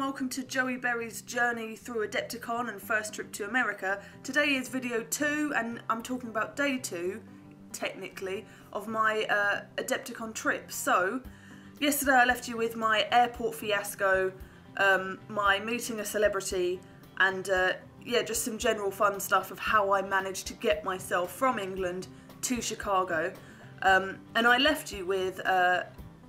welcome to JoeyBerry's journey through Adepticon and first trip to America. Today is video 2 and I'm talking about day 2, technically, of my Adepticon trip. So, yesterday I left you with my airport fiasco, my meeting a celebrity, and yeah, just some general fun stuff of how I managed to get myself from England to Chicago. And I left you with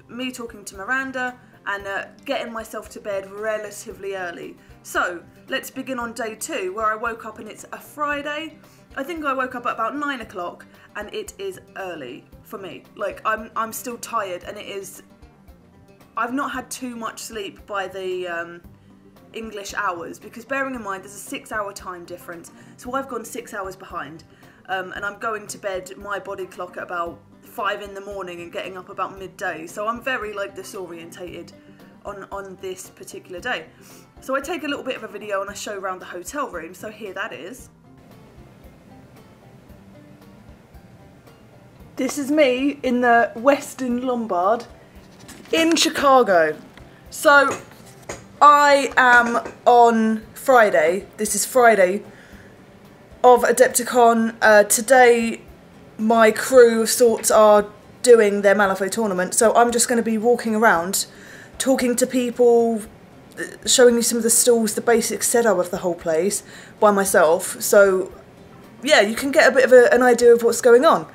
me talking to Miranda and getting myself to bed relatively early. So let's begin on day 2, where I woke up and it's a Friday. I think I woke up at about 9 o'clock and it is early for me. Like I'm still tired, and it is, I've not had too much sleep by the English hours, because bearing in mind there's a 6-hour time difference, so I've gone 6 hours behind, and I'm going to bed, my body clock, at about 5 in the morning and getting up about midday, so I'm very like disorientated on this particular day. So I take a little bit of a video and I show around the hotel room, so here that is. This is me in the Westin Lombard in Chicago. So I am on Friday, this is Friday of Adepticon. Today my crew of sorts are doing their Malifaux tournament, so I'm just going to be walking around, talking to people, showing you some of the stalls, the basic setup of the whole place by myself, so yeah, you can get a bit of an idea of what's going on.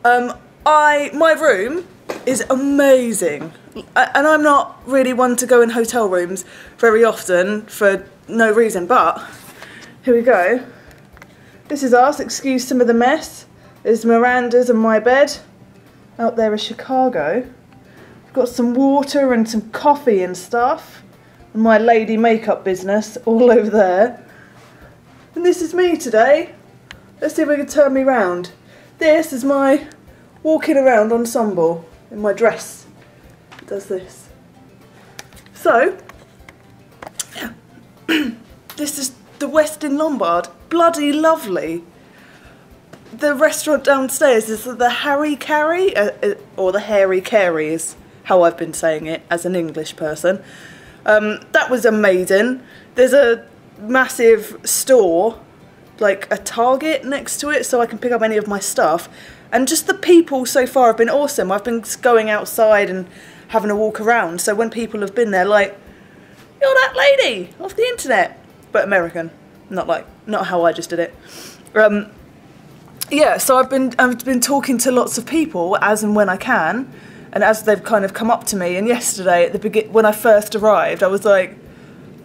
My room is amazing, and I'm not really one to go in hotel rooms very often for no reason, but here we go. This is us, excuse some of the mess. There's Miranda's and my bed. Out there is Chicago. I've got some water and some coffee and stuff. And my lady makeup business all over there. And this is me today. Let's see if we can turn me round. This is my walking around ensemble in my dress. It does this. So, yeah. This is the Westin Lombard. Bloody lovely. The restaurant downstairs is the Harry Carey, or the Hairy Carey is how I've been saying it as an English person. That was amazing. There's a massive store, like a Target next to it, so I can pick up any of my stuff. And just the people so far have been awesome. I've been going outside and having a walk around, so when people have been there, like, you're that lady off the internet, but American, not how I just did it. Yeah, so I've been talking to lots of people as and when I can, and as they've kind of come up to me. And yesterday, at the when I first arrived, I was like,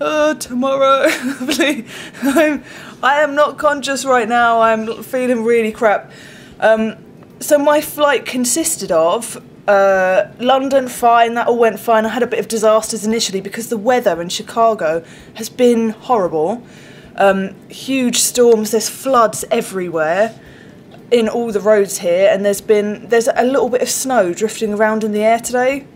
tomorrow, please. I am not conscious right now. I'm feeling really crap. So my flight consisted of London, fine, that all went fine. I had a bit of disasters initially because the weather in Chicago has been horrible. Huge storms, there's floods everywhere in all the roads here, and there's a little bit of snow drifting around in the air today.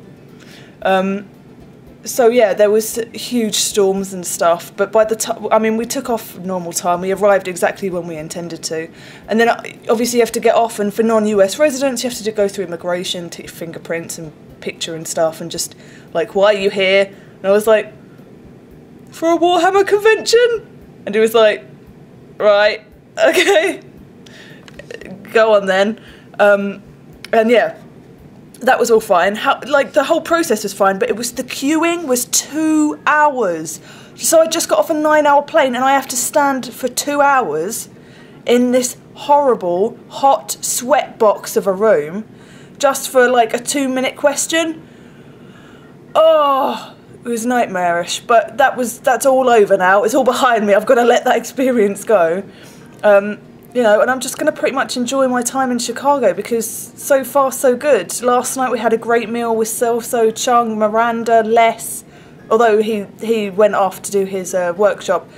So yeah, there was huge storms and stuff, but by the time, I mean, we took off normal time, we arrived exactly when we intended to, and then obviously you have to get off, and for non-US residents you have to go through immigration, take your fingerprints and picture and stuff, and just like, why are you here? And I was like, for a Warhammer convention? And he was like, right, okay, go on then. And yeah, that was all fine. Like, the whole process was fine, but it was, the queuing was 2 hours. So I just got off a 9-hour plane and I have to stand for 2 hours in this horrible, hot sweat box of a room just for like a 2-minute question. Oh, it was nightmarish, but that's all over now. It's all behind me. I've got to let that experience go. You know, and I'm just going to pretty much enjoy my time in Chicago, because so far so good. Last night we had a great meal with Celso, Chung, Miranda, Les, although he went off to do his workshop,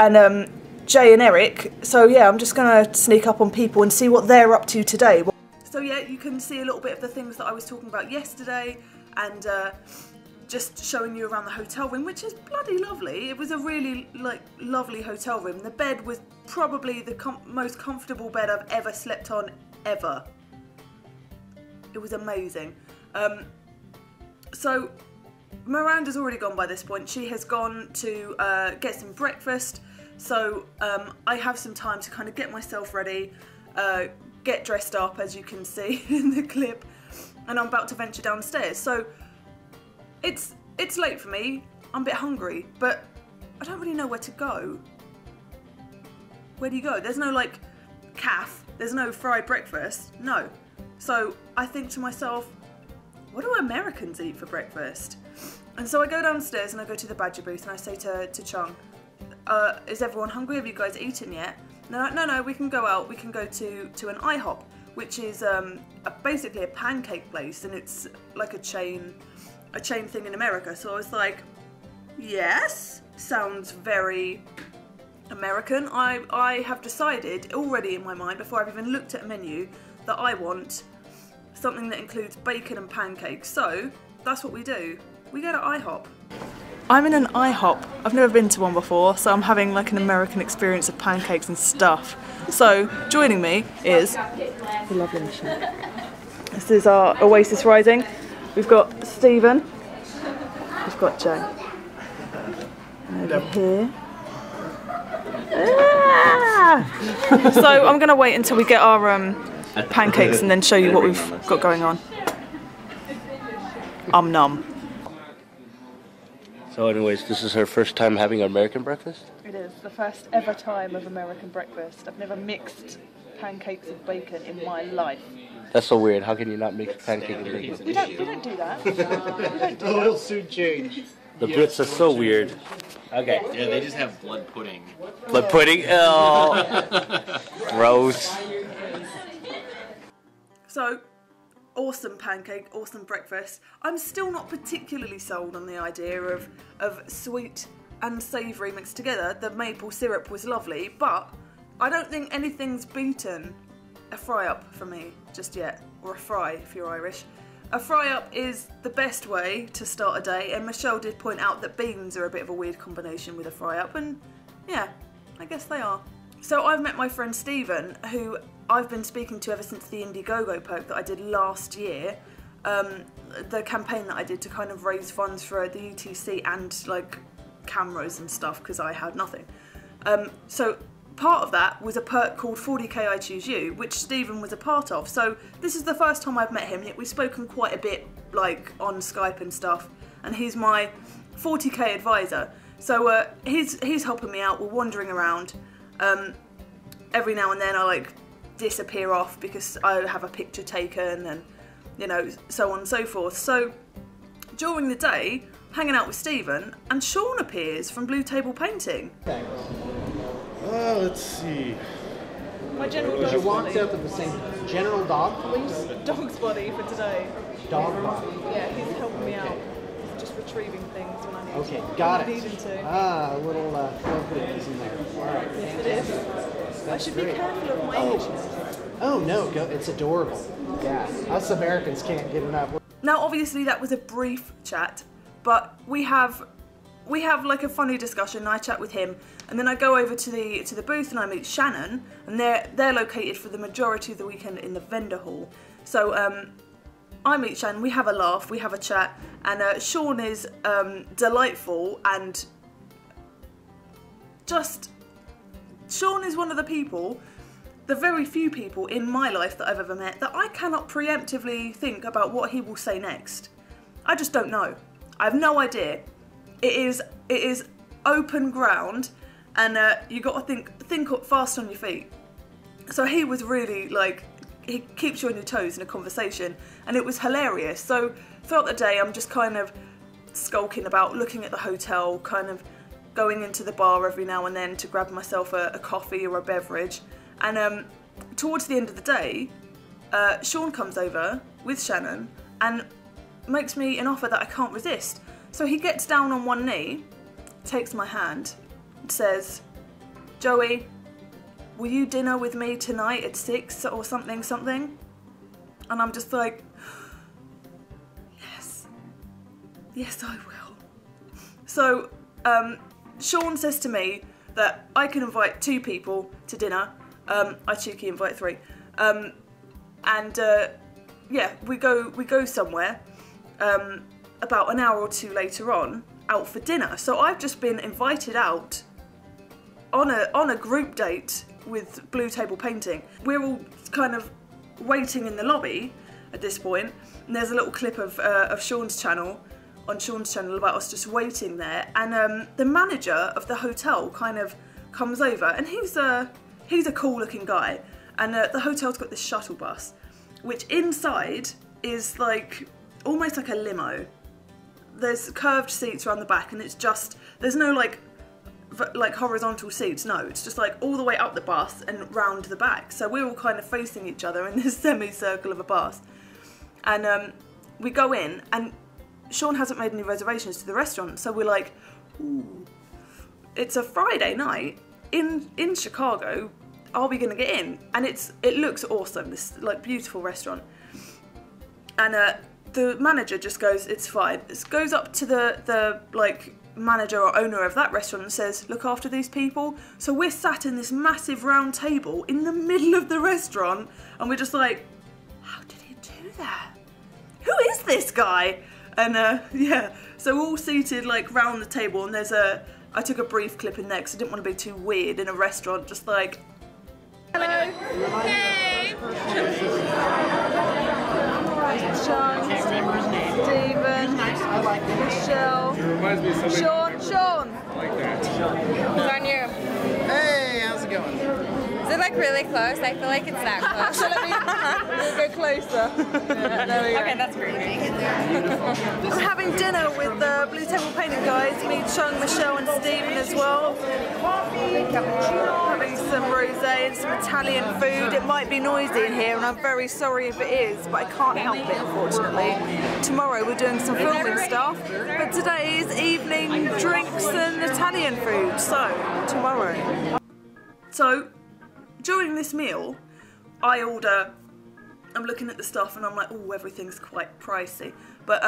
and Jay and Eric. So yeah, I'm just going to sneak up on people and see what they're up to today. So yeah, you can see a little bit of the things that I was talking about yesterday, and just showing you around the hotel room, which is bloody lovely. It was a really lovely hotel room. The bed was probably the most comfortable bed I've ever slept on, ever. It was amazing. So Miranda's already gone by this point. She has gone to get some breakfast, so I have some time to kind of get myself ready, get dressed up, as you can see in the clip, and I'm about to venture downstairs. So it's late for me. I'm a bit hungry, but I don't really know where to go. Where do you go? There's no like calf, there's no fried breakfast, no. So I think to myself, what do Americans eat for breakfast? And so I go downstairs and I go to the badger booth and I say to Chung, is everyone hungry? Have you guys eaten yet? No, we can go out, we can go to an IHOP, which is basically a pancake place, and it's like a chain thing in America. So I was like, yes, sounds very American. I have decided already in my mind, before I've even looked at a menu, that I want something that includes bacon and pancakes. So that's what we do. We go to IHOP. I'm in an IHOP. I've never been to one before, so I'm having like an American experience of pancakes and stuff. So joining me is the lovely Michelle. This is our Oasis Rising. We've got Stephen. We've got Joe. And over here. Ah! So I'm going to wait until we get our pancakes and then show you what we've got going on. Num. So anyways, this is her first time having American breakfast? It is the first ever time of American breakfast. I've never mixed pancakes with bacon in my life. That's so weird. How can you not mix pancake and bacon? We don't do that. We don't do It will soon change. The Brits are so weird. Okay. Yeah, they just have blood pudding. Blood pudding? Oh. Gross. So, awesome pancake, awesome breakfast. I'm still not particularly sold on the idea of sweet and savoury mixed together. The maple syrup was lovely, but I don't think anything's beaten a fry-up for me just yet. Or a fry, if you're Irish. A fry-up is the best way to start a day, and Michelle did point out that beans are a bit of a weird combination with a fry-up, and yeah, I guess they are. So I've met my friend Stephen, who I've been speaking to ever since the Indiegogo poke that I did last year, the campaign that I did to kind of raise funds for the ETC and like cameras and stuff, because I had nothing. So part of that was a perk called 40k I Choose You, which Stephen was a part of. So this is the first time I've met him, yet we've spoken quite a bit like on Skype and stuff, and he's my 40k advisor. So he's helping me out. We're wandering around. Every now and then I like disappear off because I have a picture taken, and you know, so on and so forth. So during the day, hanging out with Stephen, and Sean appears from Blue Table Painting. Let's see. My general dog's You walked body. up with the same general dog police? Dog's body for today. Dog body. Yeah, he's helping me out. He's just retrieving things when I need Okay, to. got Need him it. to. Ah, a little cookies in there. All right. Yes, it is. I should be great. careful of my images. Oh no, it's adorable. Yeah, us Americans can't get enough. Now, obviously, that was a brief chat, but we have like a funny discussion. I chat with him, and then I go over to the booth and I meet Shannon, and they're located for the majority of the weekend in the vendor hall. So I meet Shannon, we have a laugh, we have a chat, and Sean is delightful, and just Sean is one of the people, the very few people in my life that I've ever met, that I cannot preemptively think about what he will say next. I just don't know. I have no idea. It is open ground, and you got to think fast on your feet. So he was really like, he keeps you on your toes in a conversation, and it was hilarious. So throughout the day, I'm just kind of skulking about, looking at the hotel, kind of going into the bar every now and then to grab myself a coffee or a beverage. And towards the end of the day, Sean comes over with Shannon and makes me an offer that I can't resist. So he gets down on one knee, takes my hand, and says, "Joey, will you dinner with me tonight at 6 or something?" And I'm just like, yes I will. So Sean says to me that I can invite 2 people to dinner. I cheeky invite 3. Yeah, we go somewhere. about an hour or two later on out for dinner. So I've just been invited out on a group date with Blue Table Painting. We're all kind of waiting in the lobby at this point, and there's a little clip of Sean's channel, on Sean's channel, about us just waiting there, and the manager of the hotel kind of comes over, and he's a cool looking guy, and the hotel's got this shuttle bus, which inside is like almost like a limo. There's curved seats around the back, and it's just, there's no like horizontal seats, no, it's just like all the way up the bus and round the back. So we're all kind of facing each other in this semicircle of a bus. And we go in, and Sean hasn't made any reservations to the restaurant, so we're like, ooh, it's a Friday night in Chicago, are we gonna get in? And it looks awesome, this like beautiful restaurant. And the manager just goes, it's fine. It goes up to the like manager or owner of that restaurant and says, look after these people. So we're sat in this massive round table in the middle of the restaurant, and we're just like, how did he do that? Who is this guy? And yeah, so we're all seated like round the table, and I took a brief clip in there because I didn't want to be too weird in a restaurant, just like, hello. Hey. Sean, Stephen, Michelle, Sean. I like that. It's on you. Hey, how's it going? Is it like really close? I feel like it's that close. So we'll go closer. Yeah, there we go. Okay, that's great. I'm having dinner with the Blue Table Painting guys, me, Chung, Michelle and Stephen as well. Having some rosé and some Italian food. It might be noisy in here, and I'm very sorry if it is, but I can't help it, unfortunately. Tomorrow we're doing some filming stuff, but today is evening drinks and Italian food, so tomorrow. So during this meal, I order, I'm looking at the stuff and I'm like, oh, everything's quite pricey. But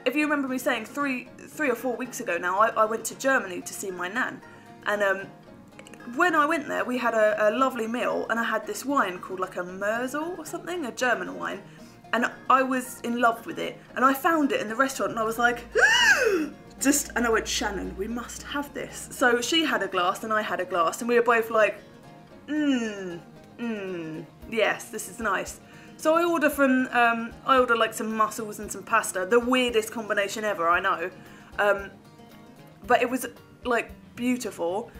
if you remember me saying three or 4 weeks ago now, I went to Germany to see my nan. And when I went there, we had a lovely meal, and I had this wine called like a Mosel or something, a German wine. And I was in love with it. And I found it in the restaurant, and I was like, and I went, Shannon, we must have this. So she had a glass and I had a glass, and we were both like, yes, this is nice. So I order like some mussels and some pasta, the weirdest combination ever, I know. But it was like beautiful.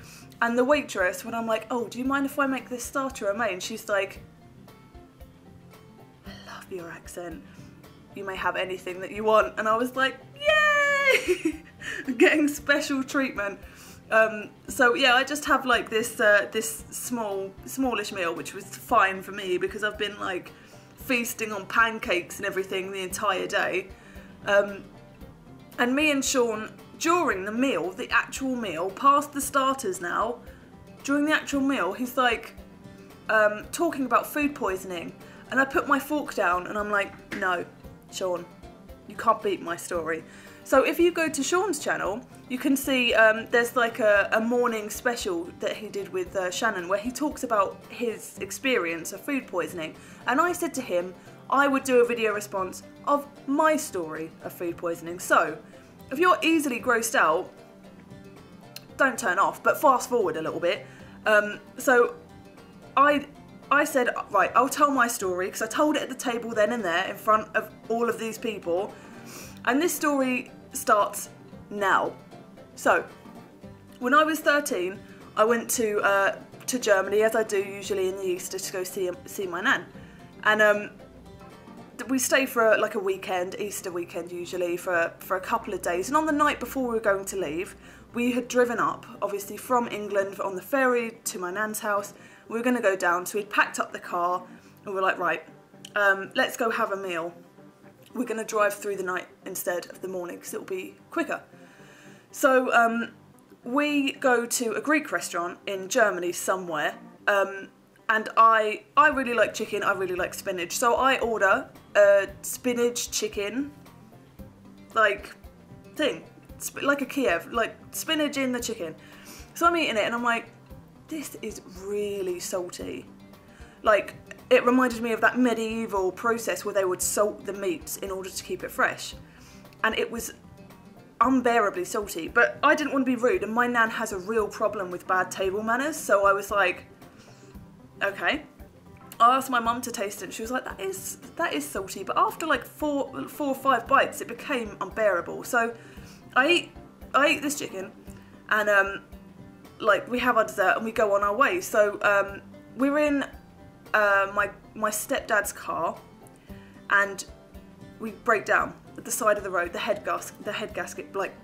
And the waitress, when I'm like, oh, do you mind if I make this starter a main? She's like, I love your accent. You may have anything that you want. And I was like, yay! I'm getting special treatment. So yeah, I just have like this smallish meal, which was fine for me because I've been like feasting on pancakes and everything the entire day. And me and Sean, during the meal, the actual meal, past the starters now, during the actual meal, he's like talking about food poisoning, and I put my fork down and I'm like, no, Sean, you can't beat my story. So if you go to Sean's channel, you can see there's like a morning special that he did with Shannon where he talks about his experience of food poisoning. And I said to him, I would do a video response of my story of food poisoning. So if you're easily grossed out, don't turn off, but fast forward a little bit. So I said, right, I'll tell my story, because I told it at the table then and there in front of all of these people. And this story starts now. So, when I was 13, I went to Germany, as I do usually in the Easter, to go see my nan. And we stay for like a weekend, Easter weekend usually, for a couple of days. And on the night before we were going to leave, we had driven up, obviously from England, on the ferry to my nan's house. We were going to go down, so we'd packed up the car, and we were like, right, let's go have a meal. We're going to drive through the night instead of the morning because it'll be quicker. So we go to a Greek restaurant in Germany somewhere, and I really like chicken, I really like spinach. So I order a spinach chicken, like thing, like a Kiev, like spinach in the chicken. So I'm eating it and I'm like, this is really salty. Like, it reminded me of that medieval process where they would salt the meat in order to keep it fresh. and it was unbearably salty. But I didn't want to be rude, and my nan has a real problem with bad table manners, so I was like, okay. I asked my mum to taste it, and she was like, that is salty. But after like four or five bites, it became unbearable. So I ate this chicken, and like we have our dessert and we go on our way. So we're in my stepdad's car, and we break down at the side of the road. The head gasket like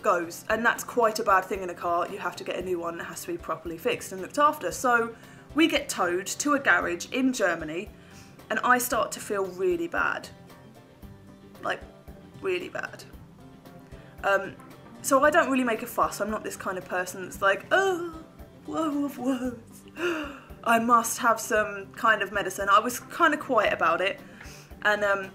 goes, and that's quite a bad thing in a car. You have to get a new one that has to be properly fixed and looked after. So we get towed to a garage in Germany, and I start to feel really bad, like really bad. So I don't really make a fuss. I'm not this kind of person that's like, oh, whoa. I must have some kind of medicine. I was kind of quiet about it. And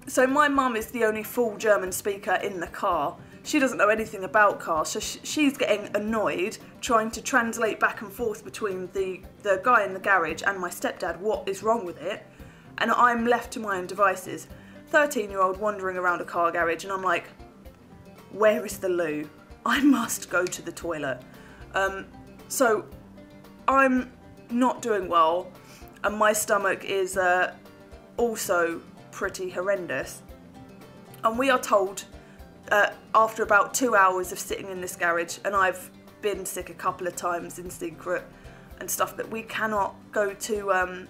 so my mum is the only full German speaker in the car. She doesn't know anything about cars, so she's getting annoyed trying to translate back and forth between the guy in the garage and my stepdad what is wrong with it. And I'm left to my own devices. 13-year-old wandering around a car garage, and I'm like, where is the loo? I must go to the toilet. So I'm not doing well, and my stomach is also pretty horrendous. And we are told after about 2 hours of sitting in this garage, and I've been sick a couple of times in secret and stuff, that we cannot go to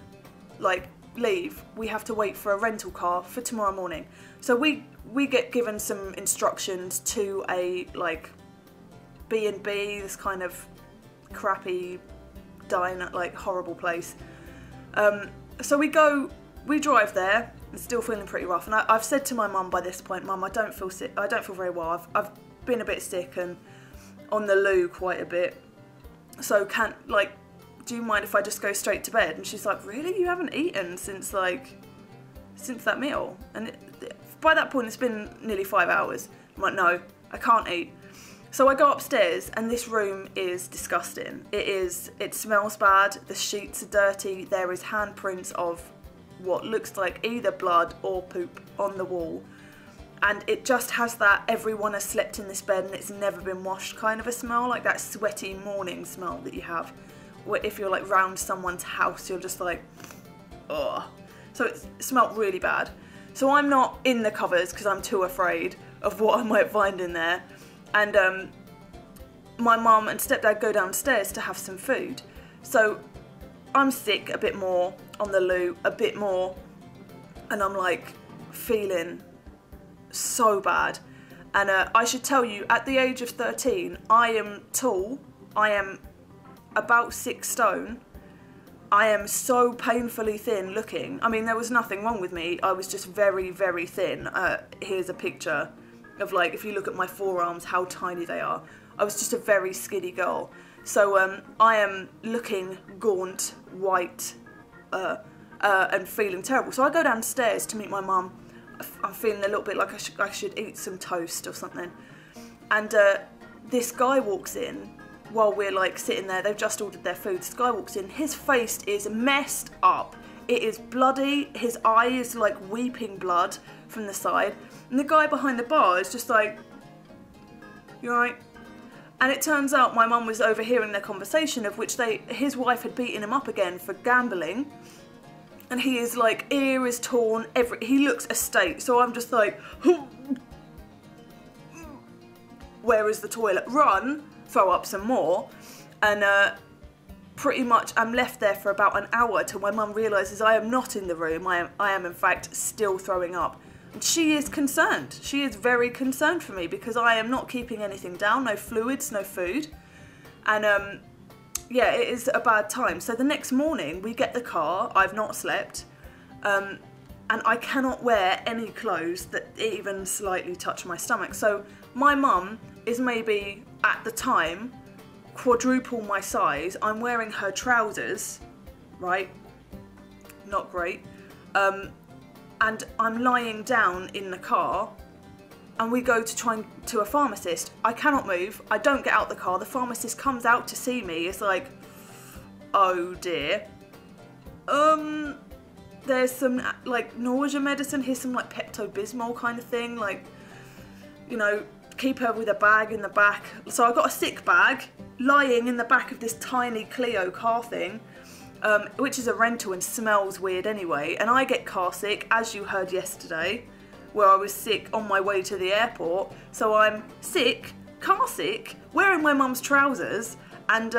like leave. We have to wait for a rental car for tomorrow morning. So we get given some instructions to a like B&B, this kind of crappy diner, like horrible place. So we drive there, and still feeling pretty rough. And I've said to my mum by this point, Mum, I don't feel sick. I don't feel very well. I've been a bit sick and on the loo quite a bit. So do you mind if I just go straight to bed? And she's like, really? You haven't eaten since that meal? And by that point, it's been nearly 5 hours. I'm like, no, I can't eat. So I go upstairs, and this room is disgusting. It smells bad. The sheets are dirty. There is handprints of what looks like either blood or poop on the wall. And it just has that everyone has slept in this bed and it's never been washed kind of a smell, like that sweaty morning smell that you have. Where if you're like round someone's house, you're just like, ugh. So it smelled really bad. So I'm not in the covers because I'm too afraid of what I might find in there. And my mum and stepdad go downstairs to have some food. So I'm sick a bit more, on the loo a bit more, and I'm like feeling so bad. And I should tell you, at the age of 13, I am tall. I am about 6 stone. I am so painfully thin looking. I mean, there was nothing wrong with me. I was just very, very thin. Here's a picture of, like, if you look at my forearms, how tiny they are. I was just a very skinny girl. So I am looking gaunt, white, and feeling terrible. So I go downstairs to meet my mum. I'm feeling a little bit like I should eat some toast or something. And this guy walks in while we're like sitting there. They've just ordered their food. This guy walks in. His face is messed up. It is bloody. His eye is like weeping blood from the side. And the guy behind the bar is just like, you alright? And it turns out my mum was overhearing their conversation, of which his wife had beaten him up again for gambling. And he is like, ear is torn, he looks a state. So I'm just like, where is the toilet? Run, throw up some more. And pretty much I'm left there for about an hour till my mum realises I am not in the room. I am in fact still throwing up. And she is concerned. She is very concerned for me because I am not keeping anything down, no fluids, no food. And yeah, it is a bad time. So the next morning we get the car, I've not slept, and I cannot wear any clothes that even slightly touch my stomach. So my mum is maybe, at the time, quadruple my size. I'm wearing her trousers, right? Not great. And I'm lying down in the car, and we go to a pharmacist. I cannot move. I don't get out the car. The pharmacist comes out to see me. It's like, oh dear. there's some like nausea medicine. Here's some like Pepto-Bismol kind of thing, like, you know, keep her with a bag in the back. So I got a sick bag lying in the back of this tiny Clio car thing, which is a rental and smells weird anyway. And I get car sick, as you heard yesterday, where I was sick on my way to the airport. So I'm sick, car sick, wearing my mum's trousers, and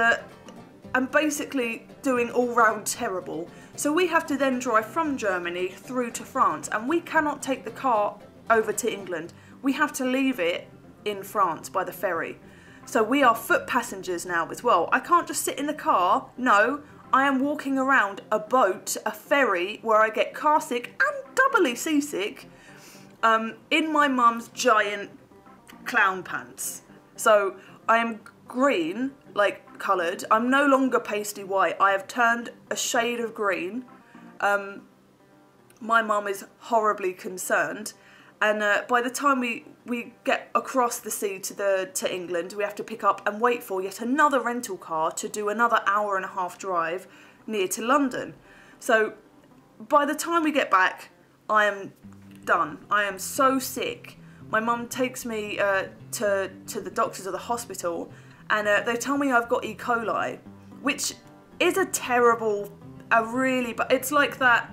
I'm basically doing all round terrible. So we have to then drive from Germany through to France, and we cannot take the car over to England. We have to leave it in France by the ferry. So we are foot passengers now as well. I can't just sit in the car. No, I am walking around a boat, a ferry, where I get car sick and doubly seasick, in my mum's giant clown pants. So I am green, like coloured. I'm no longer pasty white. I have turned a shade of green. My mum is horribly concerned. And by the time we get across the sea to England, we have to pick up and wait for yet another rental car to do another hour-and-a-half drive near to London. So by the time we get back, I am done. I am so sick. My mum takes me to the doctors or the hospital, and they tell me I've got E. coli, which is a terrible, but it's like that.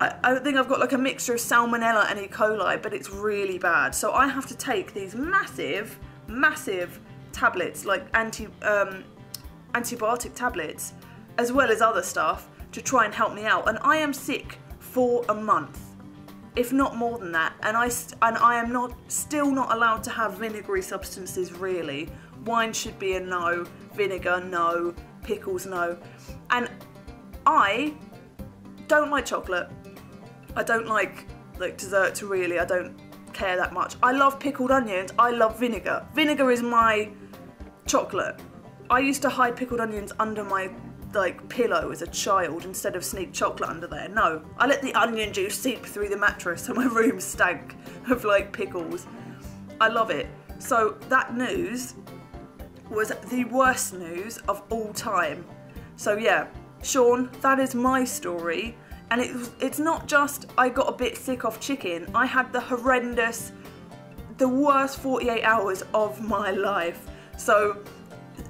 I think I've got like a mixture of salmonella and E. coli, but it's really bad. So I have to take these massive tablets, like antibiotic tablets, as well as other stuff to try and help me out. And I am sick for a month, if not more than that. And I am still not allowed to have vinegary substances really. Wine should be a no, vinegar no, pickles no. And I don't like chocolate. I don't like desserts really. I don't care that much. I love pickled onions. I love vinegar. Vinegar is my chocolate. I used to hide pickled onions under my pillow as a child instead of sneak chocolate under there. No, I let the onion juice seep through the mattress so my room stank of like pickles. I love it. So that news was the worst news of all time. So yeah, Sean, that is my story. And it's not just I got a bit sick off chicken. I had the worst 48 hours of my life. So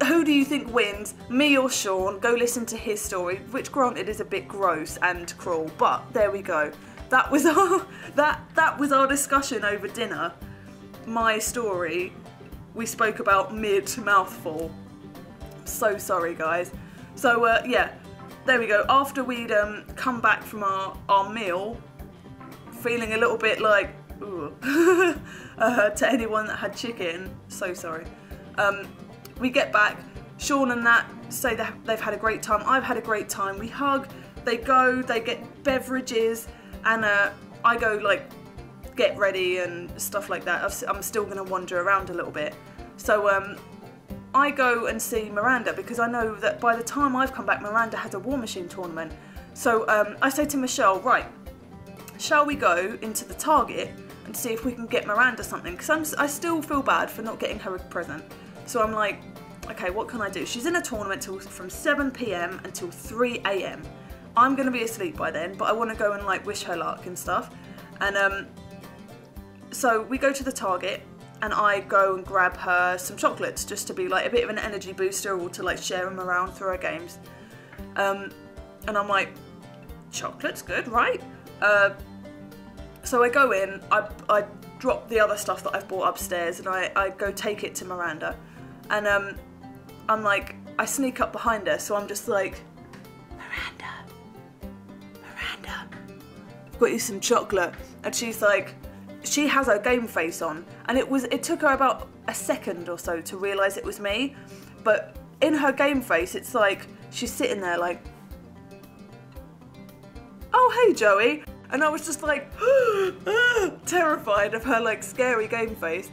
who do you think wins, me or Sean? Go listen to his story, which granted is a bit gross and cruel, but there we go. That was our discussion over dinner. My story. We spoke about mid-mouthful. So sorry, guys. So yeah. There we go. After we'd come back from our meal, feeling a little bit like, ooh, to anyone that had chicken, so sorry. We get back, Sean and Nat say that they've had a great time. I've had a great time. We hug, they get beverages, and I go like get ready and stuff like that. I'm still going to wander around a little bit. So I go and see Miranda because I know that by the time I've come back, Miranda has a War Machine tournament. So I say to Michelle, right, shall we go into the Target and see if we can get Miranda something? Because I still feel bad for not getting her a present. So I'm like, okay, what can I do? She's in a tournament from 7 PM until 3 AM. I'm going to be asleep by then, but I want to go and like wish her luck and stuff. And so we go to the Target, and I go and grab her some chocolates just to be like a bit of an energy booster or to like share them around through our games. And I'm like, chocolate's good, right? So I go in, I drop the other stuff that I've bought upstairs, and I go take it to Miranda. And I'm like, I sneak up behind her, so I'm just like, Miranda, I've got you some chocolate. And she's like, she has her game face on, and it took her about a second or so to realise it was me, but in her game face it's like she's sitting there like, oh hey Joey, and I was just like terrified of her like scary game face,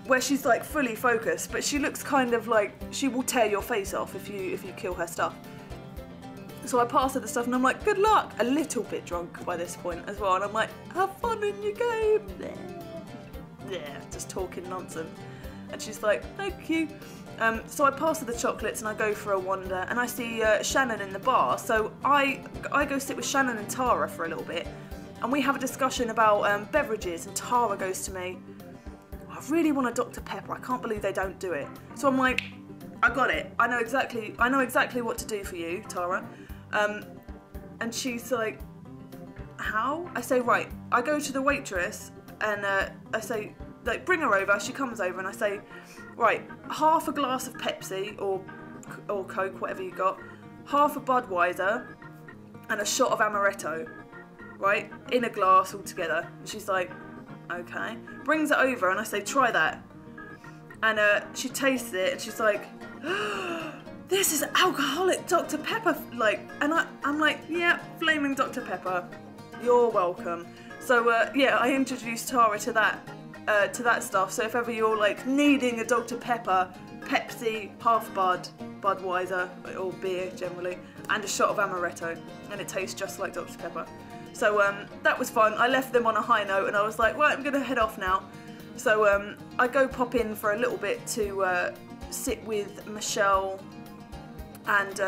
where she's like fully focused, but she looks kind of like she will tear your face off if you kill her stuff. So I pass her the stuff and I'm like, good luck! A little bit drunk by this point as well, and I'm like, have fun in your game! Yeah, just talking nonsense. And she's like, thank you. So I pass her the chocolates and I go for a wander, and I see Shannon in the bar. So I go sit with Shannon and Tara for a little bit, and we have a discussion about beverages, and Tara goes to me, I really want a Dr. Pepper, I can't believe they don't do it. So I'm like, I got it, I know exactly what to do for you, Tara. And she's like, how? I say, right, I go to the waitress and I say, like, bring her over. She comes over and I say, right, half a glass of Pepsi or Coke, whatever you got, half a Budweiser and a shot of amaretto, right, in a glass all together. And she's like, okay. Brings it over and I say, try that. And she tastes it and she's like, this is alcoholic Dr. Pepper, like, and I'm like, yeah, flaming Dr. Pepper, you're welcome. So yeah, I introduced Tara to that stuff. So if ever you're like needing a Dr. Pepper, Pepsi, half Budweiser or beer generally, and a shot of amaretto, and it tastes just like Dr. Pepper. So that was fun. I left them on a high note, and I was like, right, I'm gonna head off now. So I go pop in for a little bit to sit with Michelle and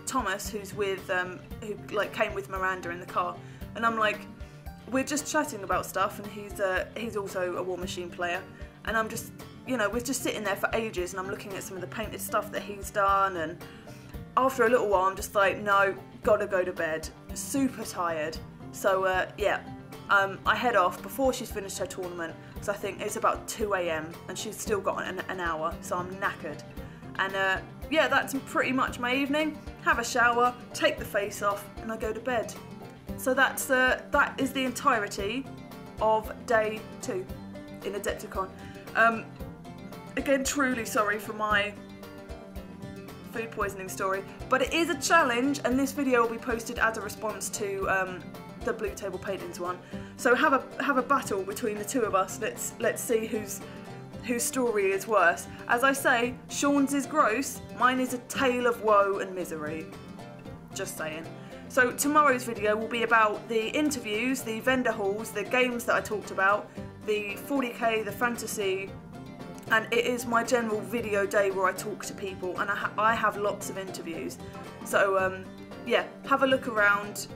Thomas, who's with who like came with Miranda in the car, and I'm like, we're just chatting about stuff, and he's also a War Machine player, and I'm just, you know, we're just sitting there for ages, and I'm looking at some of the painted stuff that he's done, and after a little while I'm just like, no, gotta go to bed, super tired. So yeah, I head off before she's finished her tournament, so I think it's about 2 AM and she's still got an hour, so I'm knackered. And yeah, that's pretty much my evening. Have a shower, take the face off, and I go to bed. So that is the entirety of day 2 in Adepticon. Again, truly sorry for my food poisoning story, but it is a challenge, and this video will be posted as a response to the blue table paintings one. So have a battle between the two of us. Let's see whose story is worse. As I say, Sean's is gross, mine is a tale of woe and misery. Just saying. So tomorrow's video will be about the interviews, the vendor halls, the games that I talked about, the 40k, the fantasy, and it is my general video day where I talk to people, and I have lots of interviews. So yeah, have a look around,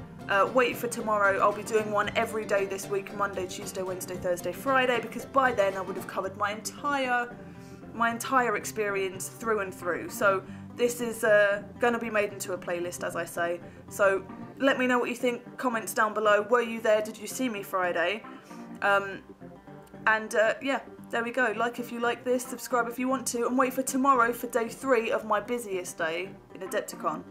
wait for tomorrow. I'll be doing one every day this week, Monday, Tuesday, Wednesday, Thursday, Friday, because by then I would have covered my entire experience through and through. So this is going to be made into a playlist, as I say. So let me know what you think, comments down below. Were you there? Did you see me Friday? And yeah, there we go. Like if you like this, subscribe if you want to, and wait for tomorrow for day 3 of my busiest day in Adepticon.